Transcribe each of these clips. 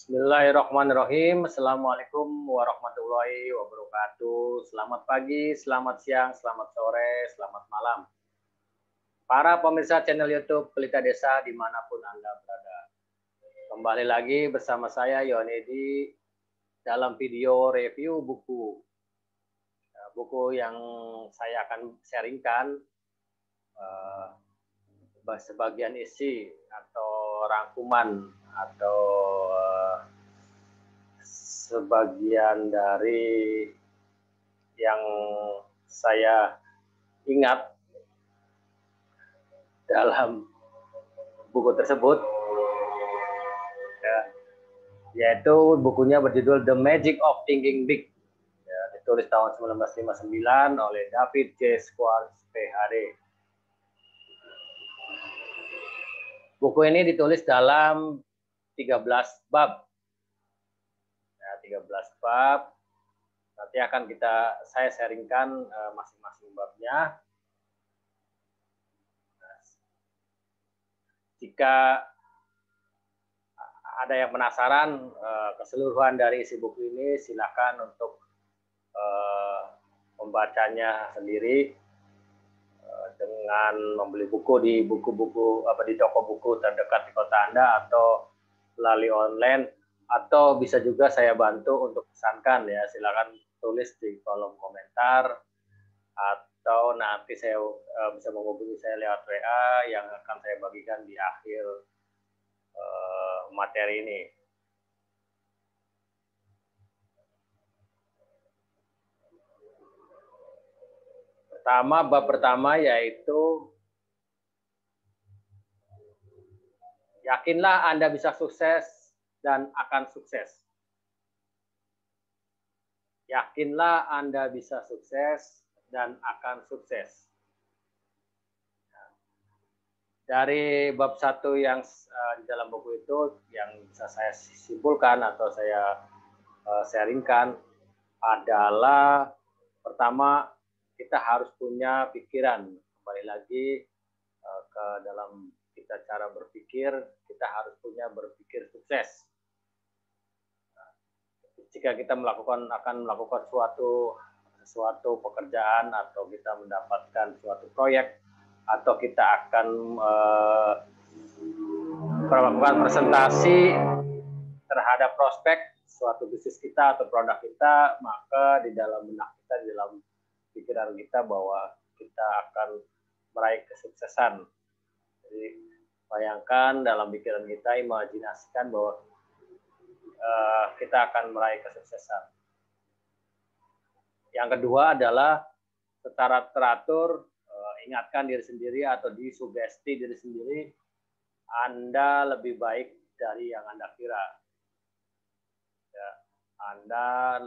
Bismillahirrahmanirrahim. Assalamualaikum warahmatullahi wabarakatuh. Selamat pagi, selamat siang, selamat sore, selamat malam. Para pemirsa channel YouTube Pelita Desa dimanapun Anda berada. Kembali lagi bersama saya Yonedi dalam video review buku. Buku yang saya akan sharingkan sebagian isi atau rangkuman atau sebagian dari yang saya ingat dalam buku tersebut, yaitu bukunya berjudul The Magic of Thinking Big, ditulis tahun 1959 oleh David J. Schwartz, PhD. Buku ini ditulis dalam 13 bab. 13 bab. Nanti akan saya sharingkan masing-masing babnya. Jika ada yang penasaran keseluruhan dari isi buku ini, silakan untuk membacanya sendiri dengan membeli buku di buku-buku di toko buku terdekat di kota Anda atau melalui online, atau bisa juga saya bantu untuk pesankan ya. Silakan tulis di kolom komentar atau nanti saya bisa menghubungi saya lewat WA yang akan saya bagikan di akhir materi ini. Bab pertama yaitu yakinlah Anda bisa sukses dan akan sukses. Yakinlah Anda bisa sukses dan akan sukses. Dari bab 1 yang di dalam buku itu yang bisa saya simpulkan atau saya sharingkan adalah pertama, kita harus punya pikiran. Kembali lagi ke dalam kita cara berpikir, kita harus punya berpikir sukses. Jika kita akan melakukan suatu pekerjaan atau kita mendapatkan suatu proyek atau kita akan melakukan presentasi terhadap prospek suatu bisnis kita atau produk kita, maka di dalam benak kita, di dalam pikiran kita bahwa kita akan meraih kesuksesan. Jadi bayangkan dalam pikiran kita, imajinasikan bahwa kita akan meraih kesuksesan. Yang kedua adalah secara teratur ingatkan diri sendiri atau disugesti diri sendiri, Anda lebih baik dari yang Anda kira. Ya, Anda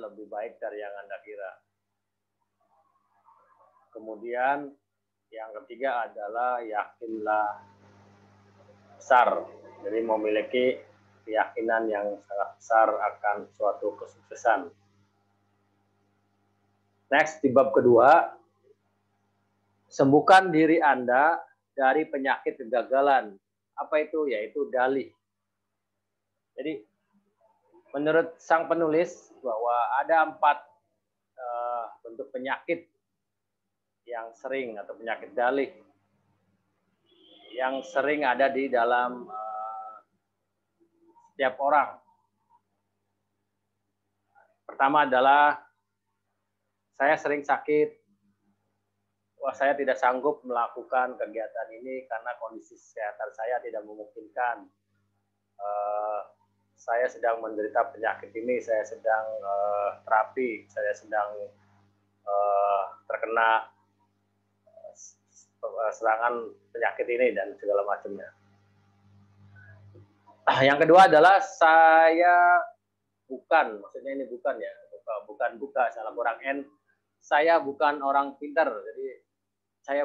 lebih baik dari yang Anda kira. Kemudian yang ketiga adalah yakinlah besar. Jadi memiliki keyakinan yang sangat besar akan suatu kesuksesan. Next, di bab kedua, sembuhkan diri Anda dari penyakit kegagalan. Apa itu? Yaitu dalih. Jadi menurut sang penulis bahwa ada 4 bentuk penyakit yang sering atau penyakit dalih yang sering ada di dalam setiap orang. Pertama adalah saya sering sakit. Wah, saya tidak sanggup melakukan kegiatan ini karena kondisi kesehatan saya tidak memungkinkan. Saya sedang menderita penyakit ini, saya sedang terapi, saya sedang terkena serangan penyakit ini dan segala macamnya. Yang kedua adalah saya bukan, maksudnya ini bukan ya, bukan salah kurang N. Saya bukan orang pintar, jadi saya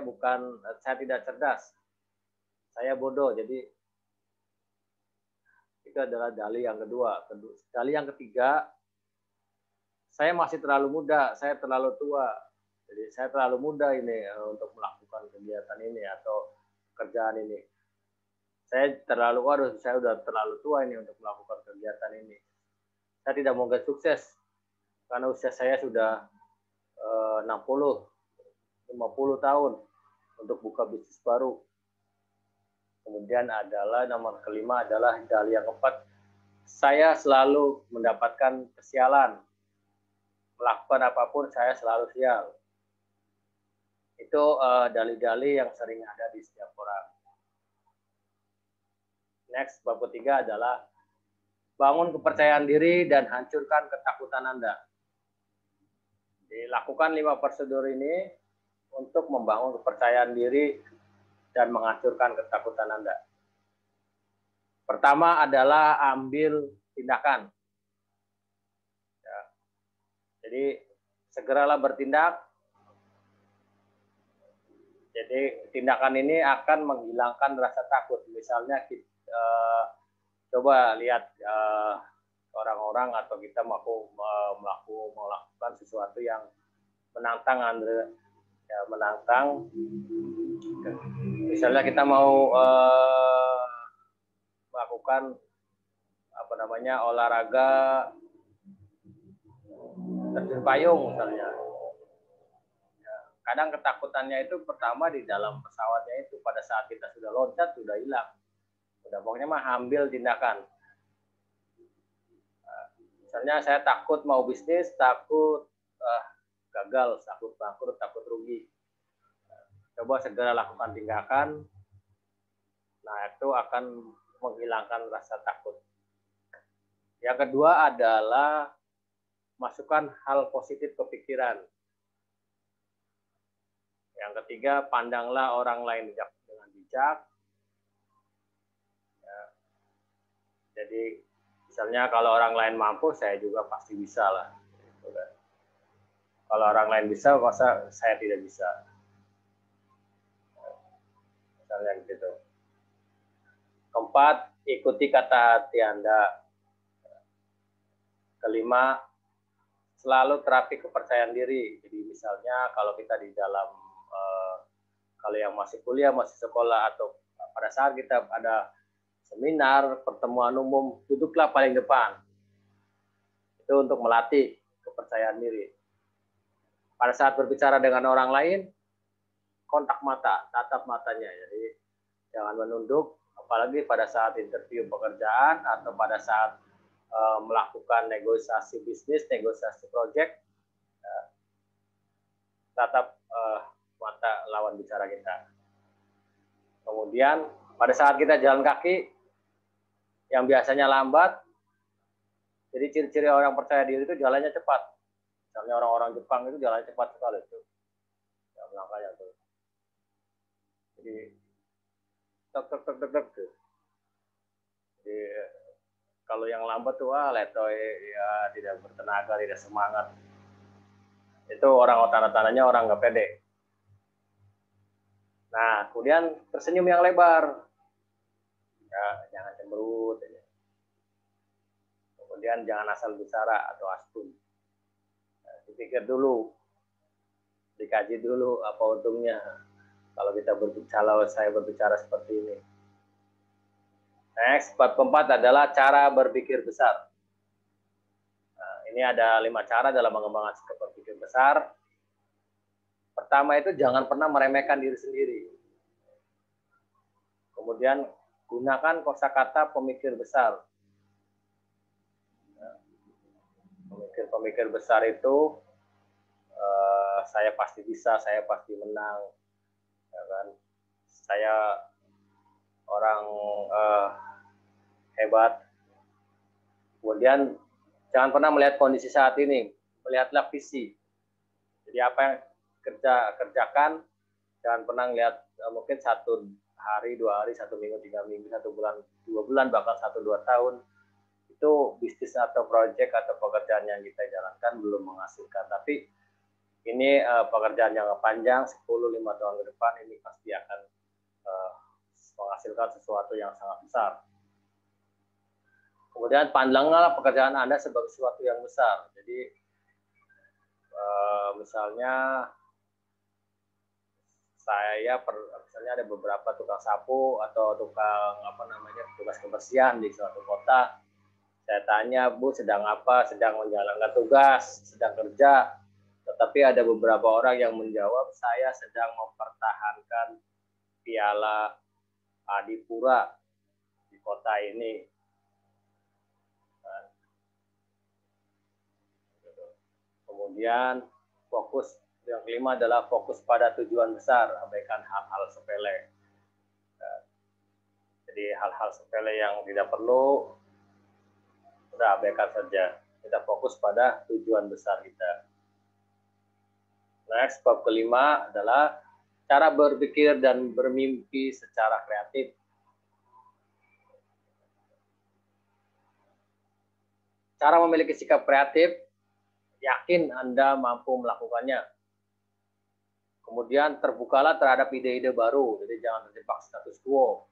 tidak cerdas. Saya bodoh, jadi itu adalah dalih yang kedua. Dalih yang ketiga, saya masih terlalu muda, saya terlalu tua. Jadi saya terlalu muda ini untuk melakukan kegiatan ini atau pekerjaan ini. Saya sudah terlalu tua ini untuk melakukan kegiatan ini. Saya tidak mungkin sukses karena usia saya sudah 60, 50 tahun untuk buka bisnis baru. Kemudian adalah nomor kelima adalah dalih yang keempat, saya selalu mendapatkan kesialan. Melakukan apapun saya selalu sial. Itu dalih-dalih yang sering ada di setiap orang. Next, bab ketiga adalah bangun kepercayaan diri dan hancurkan ketakutan Anda. Dilakukan 5 prosedur ini untuk membangun kepercayaan diri dan menghancurkan ketakutan Anda. Pertama adalah ambil tindakan. Ya. Jadi segeralah bertindak. Jadi tindakan ini akan menghilangkan rasa takut. Misalnya coba lihat orang-orang atau kita melakukan sesuatu yang menantang Anda, ya, menantang. Misalnya kita mau melakukan olahraga terjun payung misalnya. Kadang ketakutannya itu pertama di dalam pesawatnya itu, pada saat kita sudah loncat sudah hilang. Udah pokoknya mah ambil tindakan. Misalnya saya takut mau bisnis, takut gagal, takut bangkrut, takut rugi. Coba segera lakukan tindakan. Nah, itu akan menghilangkan rasa takut. Yang kedua adalah masukkan hal positif ke pikiran. Yang ketiga, pandanglah orang lain dengan bijak. Ya. Jadi, misalnya kalau orang lain mampu, saya juga pasti bisa lah. Kalau orang lain bisa, masa saya tidak bisa? Misalnya gitu. Keempat, ikuti kata hati Anda. Kelima, selalu terapi kepercayaan diri. Jadi misalnya kalau kita di dalam kalau yang masih kuliah, masih sekolah, atau pada saat kita ada seminar, pertemuan umum, duduklah paling depan. Itu untuk melatih kepercayaan diri. Pada saat berbicara dengan orang lain, kontak mata, tatap matanya. Jadi jangan menunduk, apalagi pada saat interview pekerjaan atau pada saat melakukan negosiasi bisnis, negosiasi proyek, tatap mata lawan bicara kita. Kemudian pada saat kita jalan kaki yang biasanya lambat, jadi ciri-ciri orang percaya diri itu jalannya cepat. Misalnya orang-orang Jepang itu jalannya cepat sekali itu. Ya, melangkahnya tuh. Jadi tek. Jadi kalau yang lambat tuh letoy, ya tidak bertenaga, tidak semangat. Itu orang tanda-tandanya orang nggak pede. Nah, kemudian tersenyum yang lebar. Ya, jangan cemberut. Ya. Kemudian jangan asal bicara atau aspun. Nah, dipikir dulu, dikaji dulu apa untungnya kalau kita berbicara, saya berbicara seperti ini. Next, bab keempat adalah cara berpikir besar. Nah, ini ada 5 cara dalam mengembangkan sikap berpikir besar. Pertama itu jangan pernah meremehkan diri sendiri. Kemudian gunakan kosakata pemikir besar. Pemikir besar itu saya pasti bisa, saya pasti menang, ya kan? Saya orang hebat. Kemudian jangan pernah melihat kondisi saat ini, melihatlah visi. Jadi apa yang kerjakan, jangan pernah lihat mungkin 1 hari, 2 hari, 1 minggu, 3 minggu, 1 bulan, 2 bulan, bahkan 1-2 tahun. Itu bisnis atau proyek atau pekerjaan yang kita jalankan belum menghasilkan. Tapi ini pekerjaan yang panjang, 10-15 tahun ke depan, ini pasti akan menghasilkan sesuatu yang sangat besar. Kemudian pandanglah pekerjaan Anda sebagai sesuatu yang besar. Jadi misalnya misalnya ada beberapa tukang sapu atau tukang tugas kebersihan di suatu kota. Saya tanya, Bu, sedang apa? Sedang menjalankan tugas, sedang kerja. Tetapi ada beberapa orang yang menjawab, saya sedang mempertahankan piala Adipura di kota ini. Kemudian fokus yang kelima adalah fokus pada tujuan besar, abaikan hal-hal sepele. Jadi hal-hal sepele yang tidak perlu, udah abaikan saja. Kita fokus pada tujuan besar kita. Next, bab kelima adalah cara berpikir dan bermimpi secara kreatif. Cara memiliki sikap kreatif, yakin Anda mampu melakukannya. Kemudian terbukalah terhadap ide-ide baru, jadi jangan terjebak status quo.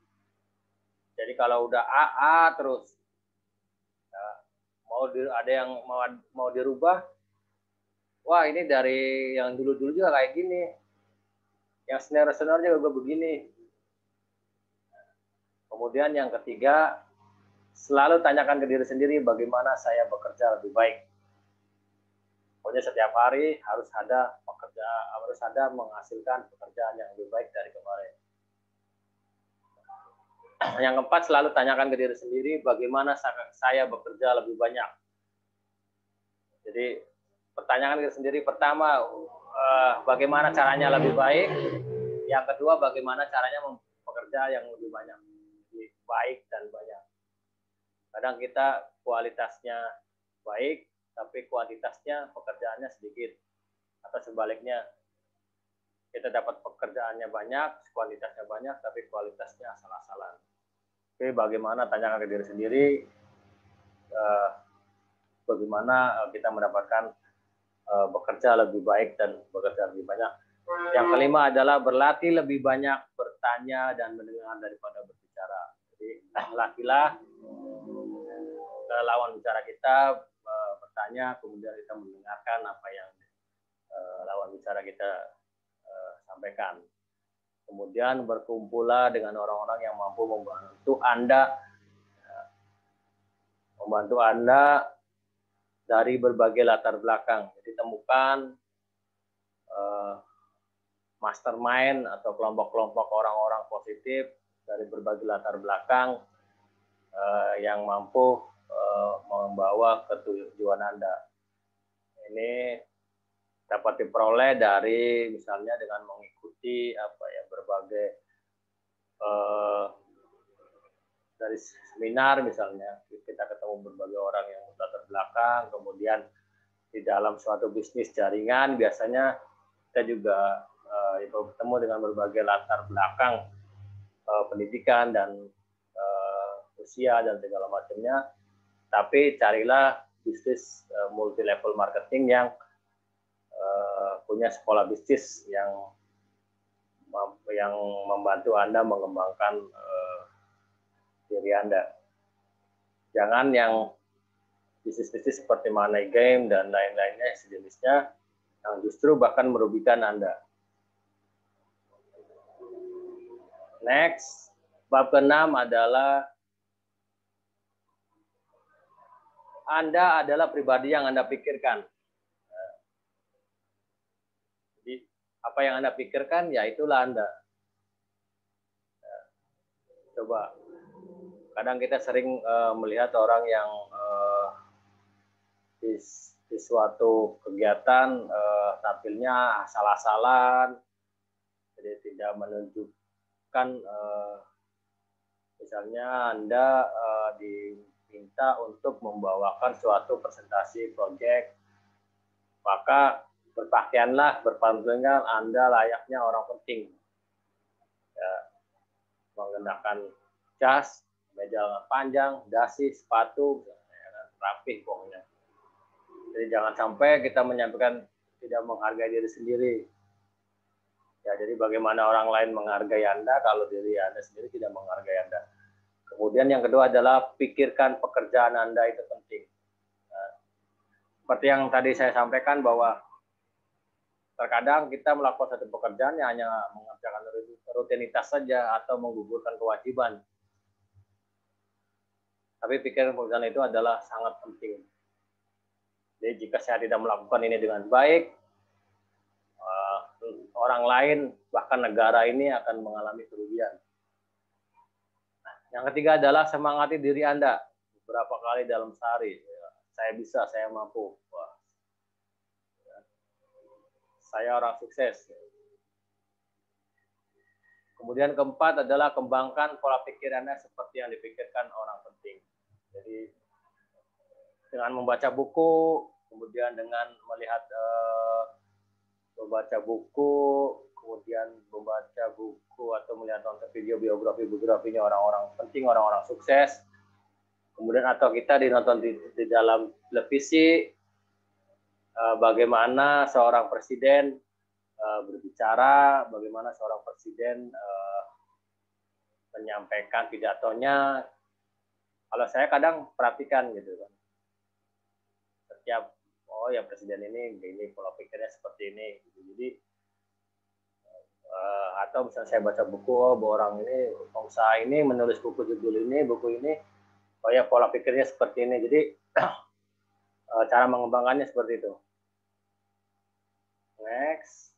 Jadi kalau udah A terus, ya, ada yang mau dirubah, wah ini dari yang dulu-dulu juga kayak gini, yang senior-senior juga begini. Kemudian yang ketiga, selalu tanyakan ke diri sendiri bagaimana saya bekerja lebih baik. Pokoknya setiap hari harus ada menghasilkan pekerjaan yang lebih baik dari kemarin. Yang keempat, selalu tanyakan ke diri sendiri bagaimana saya bekerja lebih banyak. Jadi pertanyaan diri sendiri, pertama bagaimana caranya lebih baik. Yang kedua, bagaimana caranya bekerja yang lebih banyak, lebih baik dan banyak. Kadang kita kualitasnya baik, tapi kuantitasnya pekerjaannya sedikit. Atau sebaliknya, kita dapat pekerjaannya banyak, kuantitasnya banyak, tapi kualitasnya asal-asalan. Oke, bagaimana tanyakan ke diri sendiri, bagaimana kita mendapatkan bekerja lebih baik dan bekerja lebih banyak. Yang kelima adalah berlatih lebih banyak bertanya dan mendengar daripada berbicara. Jadi latihlah lawan bicara kita bertanya, kemudian kita mendengarkan apa yang lawan bicara kita sampaikan. Kemudian berkumpullah dengan orang-orang yang mampu membantu Anda dari berbagai latar belakang. Jadi temukan mastermind atau kelompok-kelompok orang-orang positif dari berbagai latar belakang yang mampu membawa ke tujuan Anda. Ini dapat diperoleh dari misalnya dengan mengikuti berbagai dari seminar, misalnya kita ketemu berbagai orang yang latar belakang, kemudian di dalam suatu bisnis jaringan biasanya kita juga bertemu dengan berbagai latar belakang pendidikan dan usia dan segala macamnya, tapi carilah bisnis multi level marketing yang punya sekolah bisnis yang membantu Anda mengembangkan diri Anda. Jangan yang bisnis-bisnis seperti money game dan lain-lainnya sejenisnya yang justru bahkan merugikan Anda. Next, bab ke-6 adalah Anda adalah pribadi yang Anda pikirkan. Jadi apa yang Anda pikirkan, ya itulah Anda. Coba, kadang kita sering melihat orang yang di suatu kegiatan tampilnya asal-asalan, jadi tidak menunjukkan misalnya Anda diminta untuk membawakan suatu presentasi proyek, maka berpakaianlah, berpakaianlah Anda layaknya orang penting. Ya, mengenakan jas, meja panjang, dasi, sepatu, rapih pokoknya. Jadi jangan sampai kita menyampaikan tidak menghargai diri sendiri. Ya, jadi bagaimana orang lain menghargai Anda kalau diri Anda sendiri tidak menghargai Anda. Kemudian yang kedua adalah pikirkan pekerjaan Anda itu penting. Nah, seperti yang tadi saya sampaikan bahwa terkadang kita melakukan satu pekerjaan yang hanya mengerjakan rutinitas saja atau menggugurkan kewajiban. Tapi pikiran-pikiran itu adalah sangat penting. Jadi jika saya tidak melakukan ini dengan baik, orang lain, bahkan negara ini akan mengalami kerugian. Yang ketiga adalah semangati diri Anda. Beberapa kali dalam sehari, saya bisa, saya mampu. Wah, saya orang sukses. Kemudian keempat adalah kembangkan pola pikir Anda seperti yang dipikirkan orang penting. Jadi dengan membaca buku, kemudian dengan melihat membaca buku, kemudian membaca buku atau melihat nonton video biografinya orang-orang penting, orang-orang sukses. Kemudian atau kita dinonton di dalam televisi bagaimana seorang presiden berbicara, bagaimana seorang presiden menyampaikan pidatonya. Kalau saya kadang perhatikan gitu kan, setiap oh ya presiden ini pola pikirnya seperti ini. Gitu. Jadi atau misalnya saya baca buku, oh orang ini pengusaha ini menulis buku judul ini, buku ini, oh ya pola pikirnya seperti ini. Jadi cara mengembangkannya seperti itu. Next.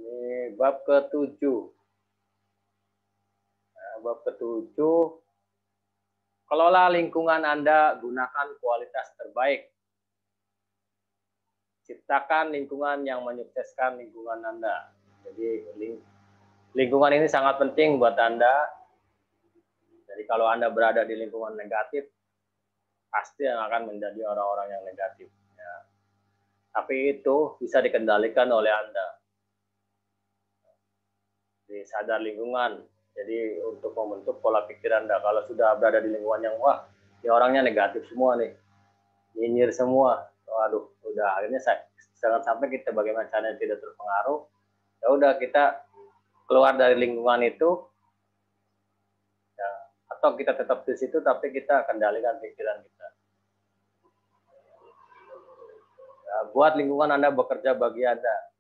Ini bab ke-7. Nah, bab ke-7, kelola lingkungan Anda, gunakan kualitas terbaik. Ciptakan lingkungan yang menyukseskan lingkungan Anda. Jadi lingkungan ini sangat penting buat Anda. Jadi kalau Anda berada di lingkungan negatif, pasti yang akan menjadi orang-orang yang negatif. Ya. Tapi itu bisa dikendalikan oleh Anda. Jadi sadar lingkungan. Jadi untuk membentuk pola pikir Anda. Kalau sudah berada di lingkungan yang wah, ini orangnya negatif semua nih, nyinyir semua. Waduh, udah akhirnya jangan sampai kita bagaimana caranya tidak terpengaruh. Ya udah kita keluar dari lingkungan itu. Ya, atau kita tetap di situ tapi kita kendalikan pikiran kita. Ya, buat lingkungan Anda bekerja bagi Anda.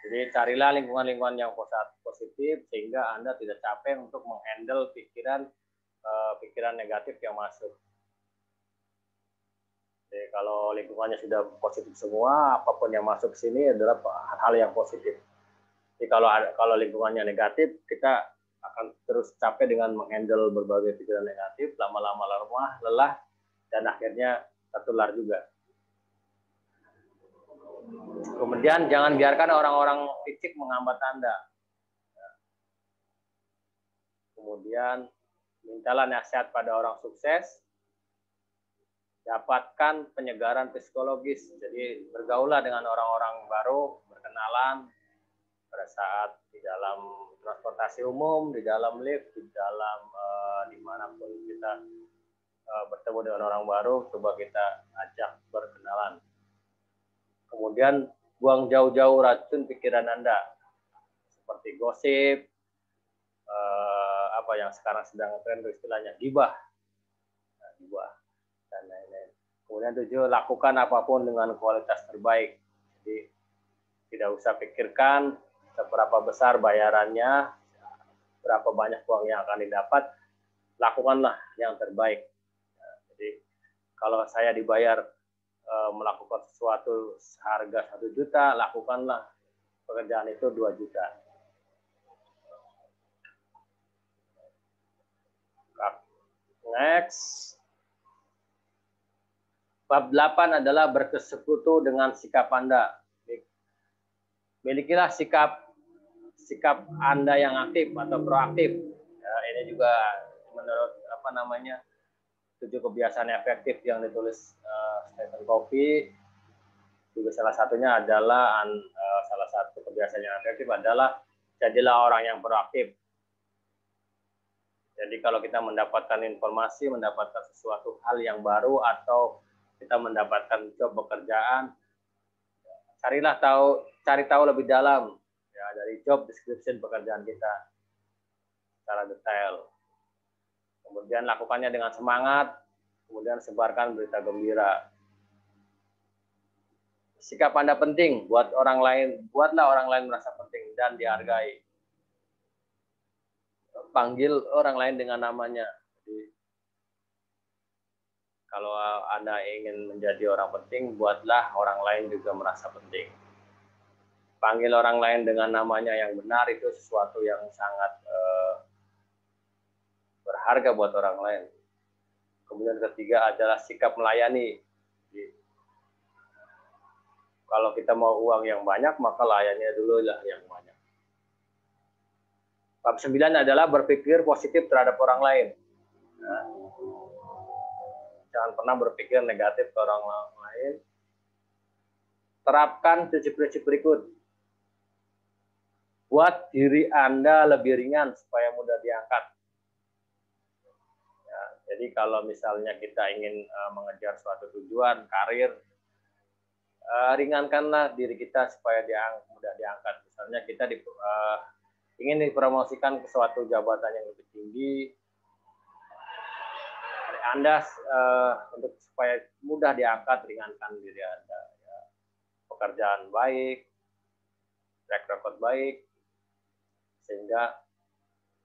Jadi carilah lingkungan-lingkungan yang positif sehingga Anda tidak capek untuk menghandle pikiran negatif yang masuk. Jadi kalau lingkungannya sudah positif semua, apapun yang masuk ke sini adalah hal yang positif. Jadi kalau lingkungannya negatif, kita akan terus capek dengan menghandle berbagai pikiran negatif, lama-lama lelah, dan akhirnya tertular juga. Kemudian jangan biarkan orang-orang licik menghambat Anda. Kemudian mintalah nasihat pada orang sukses. Dapatkan penyegaran psikologis. Jadi bergaulah dengan orang-orang baru, berkenalan pada saat di dalam transportasi umum, di dalam lift, di dalam dimanapun kita bertemu dengan orang baru, coba kita ajak berkenalan. Kemudian buang jauh-jauh racun pikiran Anda, seperti gosip, apa yang sekarang sedang tren istilahnya gibah, dan lain-lain. Kemudian 7, lakukan apapun dengan kualitas terbaik. Jadi tidak usah pikirkan seberapa besar bayarannya, berapa banyak uang yang akan didapat, lakukanlah yang terbaik. Jadi kalau saya dibayar melakukan sesuatu harga 1 juta, lakukanlah pekerjaan itu 2 juta. Next. Bab 8 adalah bersekutu dengan sikap Anda. Milikilah sikap Anda yang aktif atau proaktif. Ya, ini juga menurut 7 kebiasaan efektif yang ditulis Stephen Covey. Juga salah satunya adalah salah satu kebiasaan yang efektif adalah jadilah orang yang proaktif. Jadi kalau kita mendapatkan informasi, mendapatkan sesuatu hal yang baru atau kita mendapatkan job pekerjaan, cari tahu lebih dalam ya dari job description pekerjaan kita secara detail. Kemudian lakukannya dengan semangat, kemudian sebarkan berita gembira. Sikap Anda penting buat orang lain, buatlah orang lain merasa penting dan dihargai. Panggil orang lain dengan namanya. Jadi, Kalau Anda ingin menjadi orang penting, buatlah orang lain juga merasa penting. Panggil orang lain dengan namanya yang benar itu sesuatu yang sangat berharga buat orang lain. Kemudian ketiga adalah sikap melayani. Kalau kita mau uang yang banyak, maka layani dulu lah yang banyak. Bab 9 adalah berpikir positif terhadap orang lain. Nah, jangan pernah berpikir negatif ke orang lain. Terapkan prinsip-prinsip berikut. Buat diri Anda lebih ringan supaya mudah diangkat. Ya, jadi kalau misalnya kita ingin mengejar suatu tujuan, karir, ringankanlah diri kita supaya mudah diangkat. Misalnya kita ingin dipromosikan ke suatu jabatan yang lebih tinggi, Anda untuk supaya mudah diangkat, ringankan diri Anda. Ya. Pekerjaan baik, track record baik, sehingga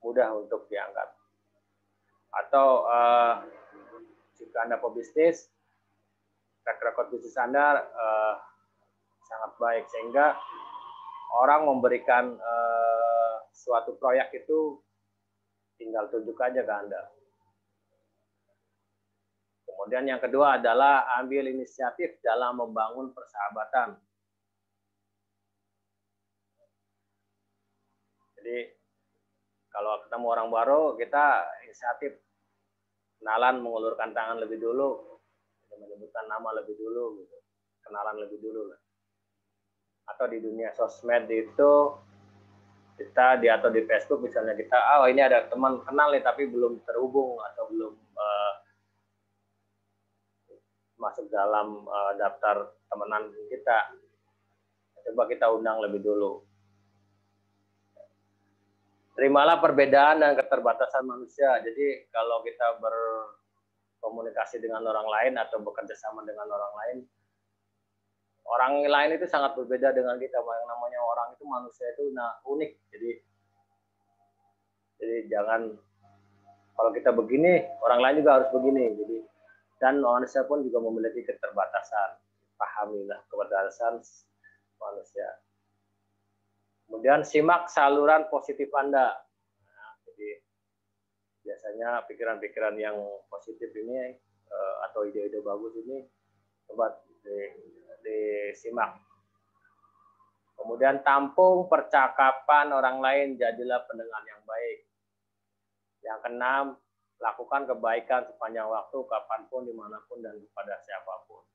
mudah untuk diangkat. Atau jika Anda pebisnis, track record bisnis Anda sangat baik, sehingga orang memberikan suatu proyek itu tinggal tunjuk aja ke Anda. Kemudian yang kedua adalah ambil inisiatif dalam membangun persahabatan. Jadi kalau ketemu orang baru, kita inisiatif, kenalan, mengulurkan tangan lebih dulu, menyebutkan nama lebih dulu, gitu. Kenalan lebih dulu. Atau di dunia sosmed itu, kita atau di Facebook misalnya kita, ini ada teman kenal nih tapi belum terhubung atau belum masuk dalam daftar temenan kita, coba kita undang lebih dulu. Terimalah perbedaan dan keterbatasan manusia. Jadi kalau kita berkomunikasi dengan orang lain atau bekerja sama dengan orang lain itu sangat berbeda dengan kita. Yang namanya orang itu, manusia itu unik. Jadi jangan, kalau kita begini, orang lain juga harus begini. Jadi, dan manusia pun juga memiliki keterbatasan. Pahamilah keterbatasan manusia. Kemudian simak saluran positif Anda. Nah, jadi biasanya pikiran-pikiran yang positif ini atau ide-ide bagus ini coba disimak. Kemudian tampung percakapan orang lain, jadilah pendengar yang baik. Yang keenam, lakukan kebaikan sepanjang waktu, kapanpun, dimanapun, dan kepada siapapun.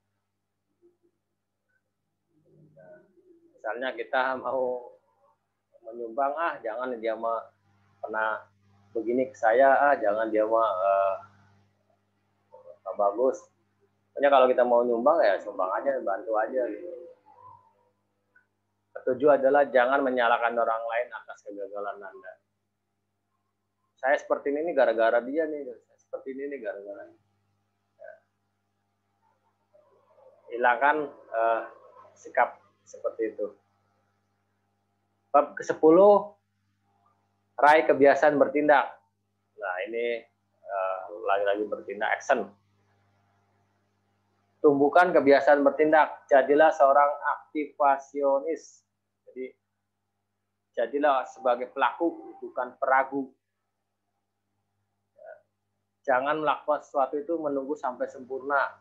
Misalnya kita mau menyumbang, jangan dia pernah begini ke saya, jangan dia bagus. Pokoknya kalau kita mau nyumbang ya sumbang aja, bantu aja. Gitu. Ketujuh adalah jangan menyalahkan orang lain atas kegagalan Anda. Saya seperti ini gara-gara dia nih, saya seperti ini gara-gara. Ya. Hilangkan sikap seperti itu. Bab ke-10, raih kebiasaan bertindak. Nah, ini lagi-lagi bertindak, action. Tumbuhkan kebiasaan bertindak. Jadilah seorang aktivasionis. Jadi, jadilah sebagai pelaku, bukan peragu. Jangan melakukan sesuatu itu menunggu sampai sempurna.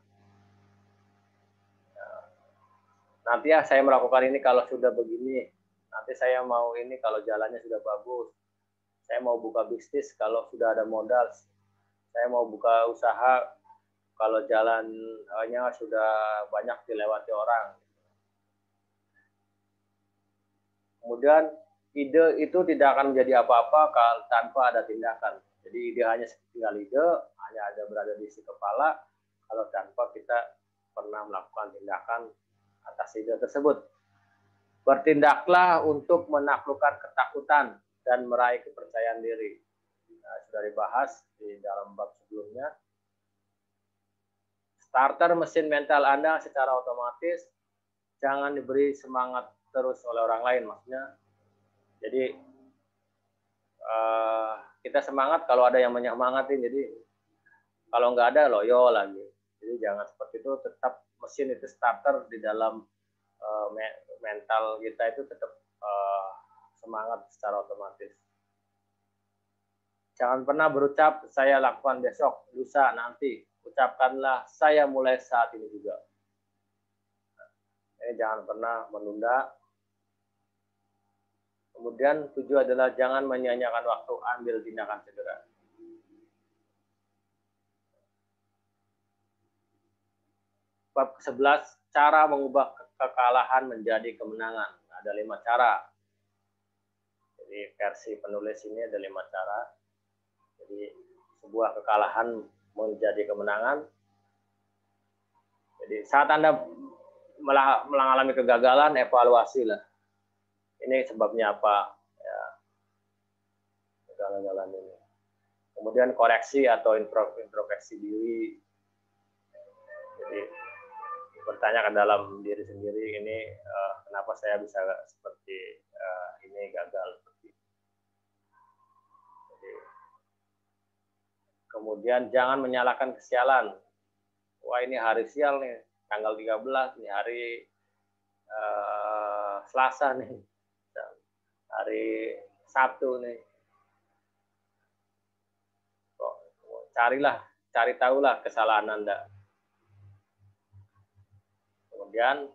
Nanti saya melakukan ini kalau sudah begini. Nanti saya mau ini kalau jalannya sudah bagus. Saya mau buka bisnis kalau sudah ada modal. Saya mau buka usaha kalau jalannya sudah banyak dilewati orang. Kemudian ide itu tidak akan menjadi apa-apa tanpa ada tindakan. Jadi ide hanya tinggal ide, hanya ada berada di isi kepala, kalau tanpa kita pernah melakukan tindakan atas ide tersebut. Bertindaklah untuk menaklukkan ketakutan dan meraih kepercayaan diri. Nah, sudah dibahas di dalam bab sebelumnya. Starter mesin mental Anda secara otomatis, jangan diberi semangat terus oleh orang lain, maksudnya. Jadi kita semangat kalau ada yang menyemangatin, jadi kalau nggak ada loyo lagi. Jadi jangan seperti itu, tetap mesin itu starter di dalam mental kita itu tetap semangat secara otomatis. Jangan pernah berucap saya lakukan besok, lusa, nanti. Ucapkanlah saya mulai saat ini juga. Jangan pernah menunda. Kemudian 7 adalah jangan menyia-nyiakan waktu, ambil tindakan segera. Bab ke-11, cara mengubah kekalahan menjadi kemenangan. Ada 5 cara. Jadi versi penulis ini ada 5 cara. Jadi sebuah kekalahan menjadi kemenangan. Jadi saat Anda mengalami kegagalan, evaluasi lah. Ini sebabnya apa? Ya, kegagalan ini. Kemudian koreksi atau introspeksi diri. Jadi bertanya ke dalam diri sendiri, ini kenapa saya bisa seperti ini, gagal. Jadi, kemudian jangan menyalahkan kesialan. Wah, ini hari sial nih, tanggal 13 nih, hari Selasa nih, hari Sabtu nih. Cari tahulah kesalahan Anda. Kemudian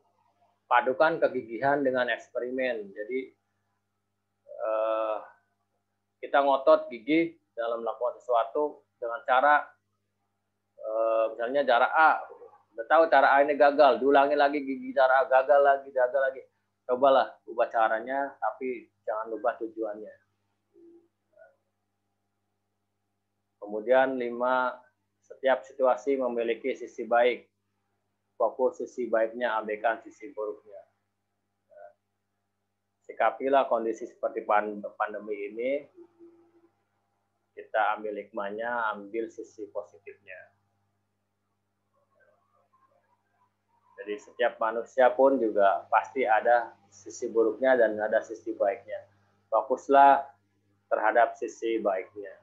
padukan kegigihan dengan eksperimen. Jadi kita ngotot gigih dalam melakukan sesuatu dengan cara misalnya cara A. Udah tahu cara A ini gagal, diulangi lagi gigih cara A, gagal lagi. Cobalah ubah caranya, tapi jangan ubah tujuannya. Kemudian 5, setiap situasi memiliki sisi baik. Fokus sisi baiknya, abaikan sisi buruknya. Sikapilah kondisi seperti pandemi ini, kita ambil hikmahnya, ambil sisi positifnya. Jadi setiap manusia pun juga pasti ada sisi buruknya dan ada sisi baiknya. Fokuslah terhadap sisi baiknya.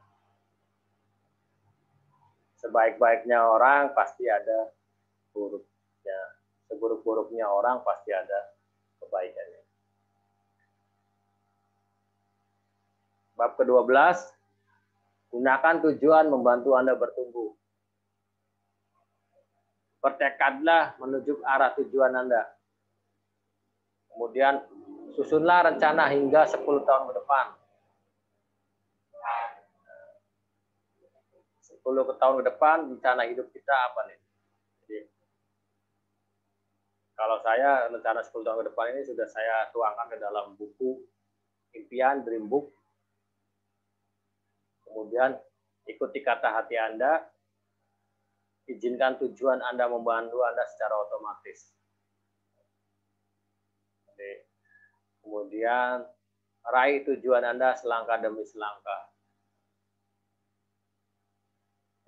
Sebaik-baiknya orang pasti ada buruknya. Seburuk-buruknya orang pasti ada kebaikannya. Bab ke-12, gunakan tujuan membantu Anda bertumbuh. Bertekadlah menuju arah tujuan Anda. Kemudian susunlah rencana hingga 10 tahun ke depan. 10 tahun ke depan, rencana hidup kita apa nih? Jadi, kalau saya rencana 10 tahun ke depan ini sudah saya tuangkan ke dalam buku Impian, Dream Book. Kemudian ikuti kata hati Anda, izinkan tujuan Anda membantu Anda secara otomatis. Jadi, kemudian raih tujuan Anda selangkah demi selangkah.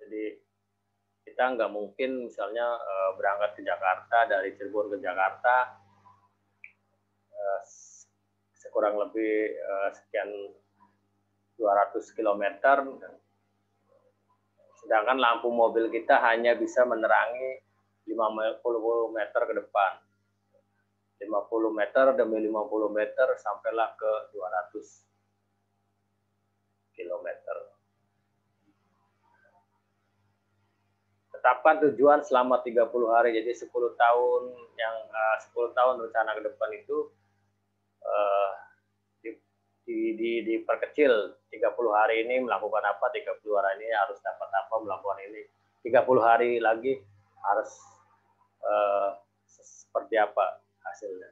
Jadi kita nggak mungkin misalnya berangkat ke Jakarta, dari Cirebon ke Jakarta, sekurang lebih sekian 200 km, sedangkan lampu mobil kita hanya bisa menerangi 50 meter ke depan. 50 meter demi 50 meter sampailah ke 200 km. Tetapkan tujuan selama 30 hari. Jadi 10 tahun rencana ke depan itu diperkecil. 30 hari ini melakukan apa, 30 hari ini harus dapat apa, melakukan ini. 30 hari lagi harus seperti apa hasilnya.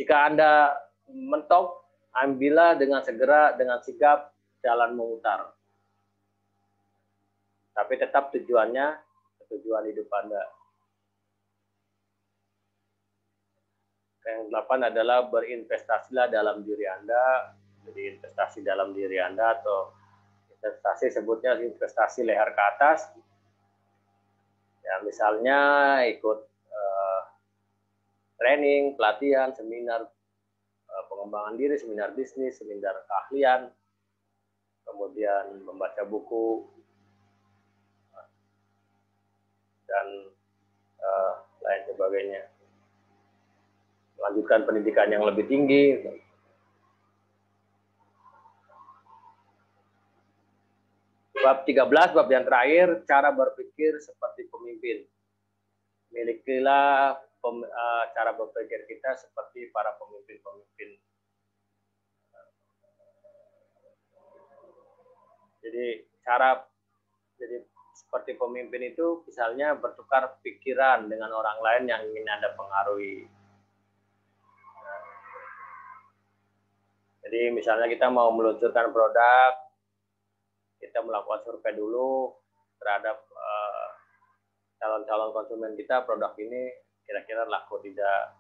Jika Anda mentok, ambillah dengan segera, dengan sigap, jalan memutar. Tapi tetap tujuannya, tujuan hidup Anda. Yang 8 adalah berinvestasilah dalam diri Anda. Jadi investasi dalam diri Anda atau investasi sebutnya investasi leher ke atas. Ya, misalnya ikut training, pelatihan, seminar pengembangan diri, seminar bisnis, seminar keahlian, kemudian membaca buku, sebagainya. Melanjutkan pendidikan yang lebih tinggi. Bab 13, bab yang terakhir, cara berpikir seperti pemimpin. Milikilah cara berpikir kita seperti para pemimpin-pemimpin. Jadi seperti pemimpin itu misalnya bertukar pikiran dengan orang lain yang ingin Anda pengaruhi. Jadi misalnya kita mau meluncurkan produk, kita melakukan survei dulu terhadap calon-calon konsumen kita, produk ini kira-kira laku tidak.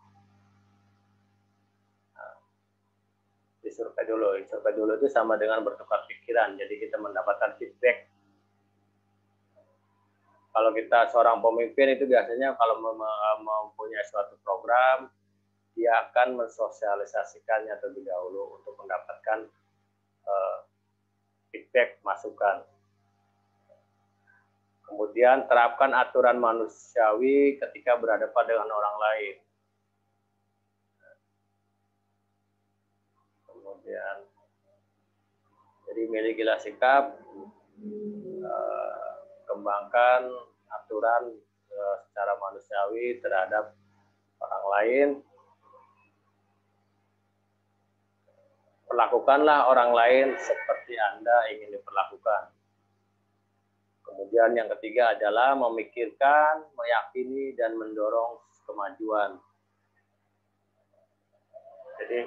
Disurvei dulu. Survei dulu itu sama dengan bertukar pikiran. Jadi kita mendapatkan feedback. Kalau kita seorang pemimpin itu biasanya kalau mempunyai suatu program, dia akan mensosialisasikannya terlebih dahulu untuk mendapatkan feedback, masukan. Kemudian terapkan aturan manusiawi ketika berhadapan dengan orang lain. Kemudian, jadi milikilah sikap, kembangkan aturan secara manusiawi terhadap orang lain. Perlakukanlah orang lain seperti Anda ingin diperlakukan. Kemudian yang ketiga adalah memikirkan, meyakini, dan mendorong kemajuan. Jadi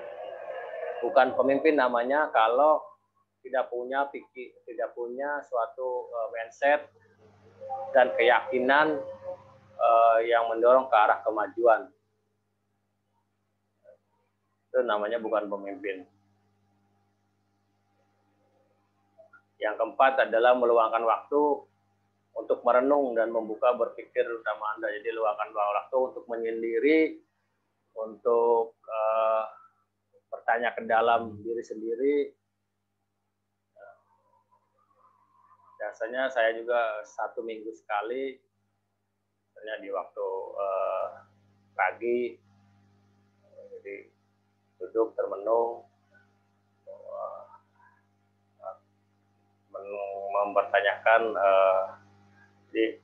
bukan pemimpin namanya kalau tidak punya suatu mindset dan keyakinan yang mendorong ke arah kemajuan. Itu namanya bukan pemimpin. Yang keempat adalah meluangkan waktu untuk merenung dan membuka berpikir utama Anda. Jadi luangkan waktu untuk menyendiri, untuk bertanya ke dalam diri sendiri. Biasanya saya juga 1 minggu sekali, misalnya di waktu pagi, jadi duduk termenung, mempertanyakan, jadi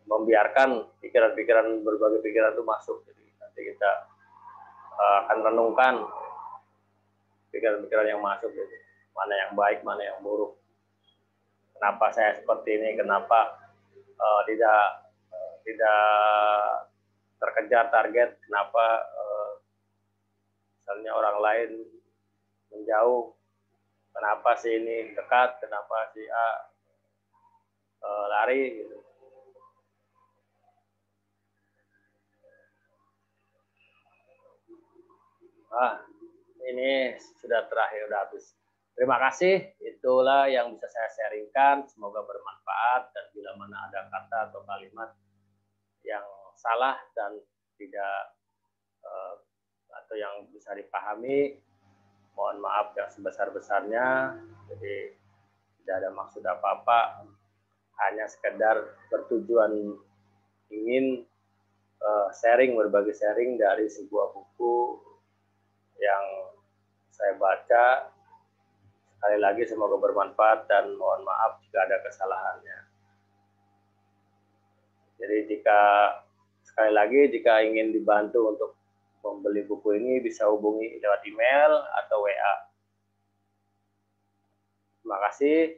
membiarkan pikiran-pikiran, berbagai pikiran itu masuk. Jadi nanti kita akan renungkan pikiran-pikiran yang masuk, jadi mana yang baik, mana yang buruk. Kenapa saya seperti ini? Kenapa tidak terkejar target? Kenapa misalnya orang lain menjauh? Kenapa si ini dekat? Kenapa si A lari? Gitu. Ini sudah terakhir, sudah habis. Terima kasih, itulah yang bisa saya sharingkan. Semoga bermanfaat, dan bila mana ada kata atau kalimat yang salah dan tidak atau yang bisa dipahami, mohon maaf yang sebesar-besarnya. Jadi tidak ada maksud apa-apa, hanya sekedar bertujuan ingin berbagi sharing dari sebuah buku yang saya baca. Sekali lagi semoga bermanfaat dan mohon maaf jika ada kesalahannya. Jadi sekali lagi jika ingin dibantu untuk membeli buku ini bisa hubungi lewat email atau WA. Terima kasih.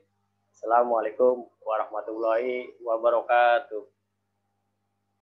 Assalamualaikum warahmatullahi wabarakatuh.